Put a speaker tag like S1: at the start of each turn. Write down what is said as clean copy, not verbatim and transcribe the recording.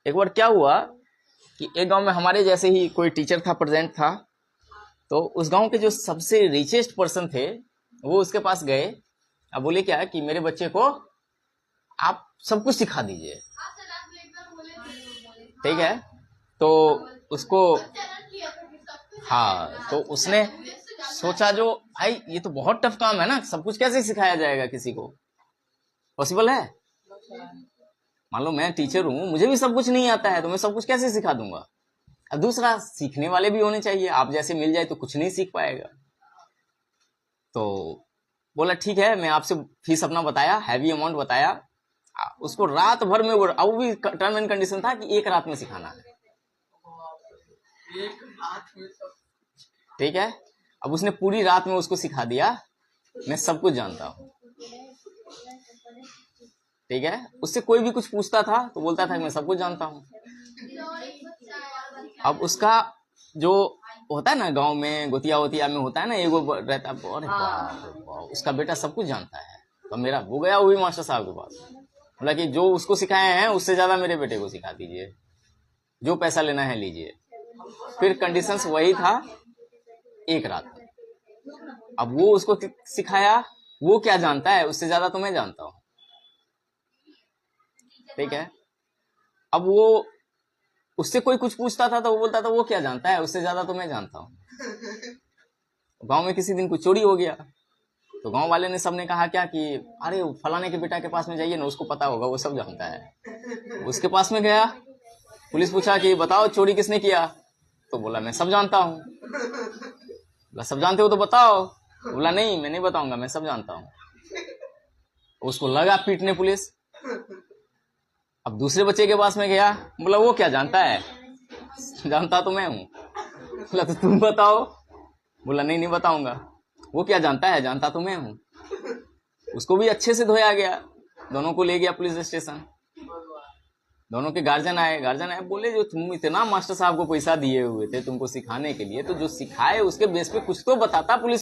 S1: एक बार क्या हुआ कि एक गांव में हमारे जैसे ही कोई टीचर था, प्रेजेंट था। तो उस गांव के जो सबसे रिचेस्ट पर्सन थे वो उसके पास गए। अब बोले क्या कि मेरे बच्चे को आप सब कुछ सिखा दीजिए, ठीक है। तो उसको, हाँ, तो उसने सोचा जो भाई ये तो बहुत टफ काम है ना, सब कुछ कैसे सिखाया जाएगा, किसी को पॉसिबल है? मान लो मैं टीचर हूं, मुझे भी सब कुछ नहीं आता है, तो मैं सब कुछ कैसे सिखा दूंगा। अब दूसरा, सीखने वाले भी होने चाहिए, आप जैसे मिल जाए तो कुछ नहीं सीख पाएगा। तो बोला ठीक है, मैं आपसे फीस अपना बताया, हैवी अमाउंट बताया। उसको रात भर में, वो अब भी टर्म एंड कंडीशन था कि एक रात में सिखाना है, ठीक है। अब उसने पूरी रात में उसको सिखा दिया, मैं सब कुछ जानता हूँ, ठीक है। उससे कोई भी कुछ पूछता था तो बोलता था कि मैं सब कुछ जानता हूँ। अब उसका जो होता है ना गांव में, गोतिया वोतिया में होता है ना, एगो रहता है, अरे वाह, उसका बेटा सब कुछ जानता है। तो मेरा वो गया, वो भी मास्टर साहब के पास, बोला कि जो उसको सिखाए हैं उससे ज्यादा मेरे बेटे को सिखा दीजिए, जो पैसा लेना है लीजिए। फिर कंडीशंस वही था, एक रात में। अब वो उसको सिखाया, वो क्या जानता है, उससे ज्यादा तो मैं जानता हूँ, ठीक है। अब वो, उससे कोई कुछ पूछता था तो वो बोलता था वो क्या जानता है, उससे ज्यादा तो मैं जानता हूँ। गांव में किसी दिन कुछ चोरी हो गया, तो गांव वाले ने सबने कहा क्या कि अरे फलाने के बेटा के पास में जाइए ना, उसको पता होगा, वो सब जानता है। उसके पास में गया, पुलिस पूछा कि बताओ चोरी किसने किया, तो बोला मैं सब जानता हूँ। बोला सब जानते हो तो बताओ। बोला नहीं, मैं नहीं बताऊंगा, मैं सब जानता हूँ। उसको लगा पीटने पुलिस। अब दूसरे बच्चे के पास में गया, बोला वो क्या जानता है, जानता तो मैं हूँ। बोला तो तुम बताओ। बोला नहीं, नहीं बताऊंगा। वो क्या जानता है, जानता तो मैं हूँ। उसको भी अच्छे से धोया गया, दोनों को ले गया पुलिस स्टेशन। दोनों के गार्जियन आए, बोले जो तुम इतना मास्टर साहब को पैसा दिए हुए थे तुमको सिखाने के लिए, तो जो सिखाए उसके बेस पे कुछ तो बताता पुलिस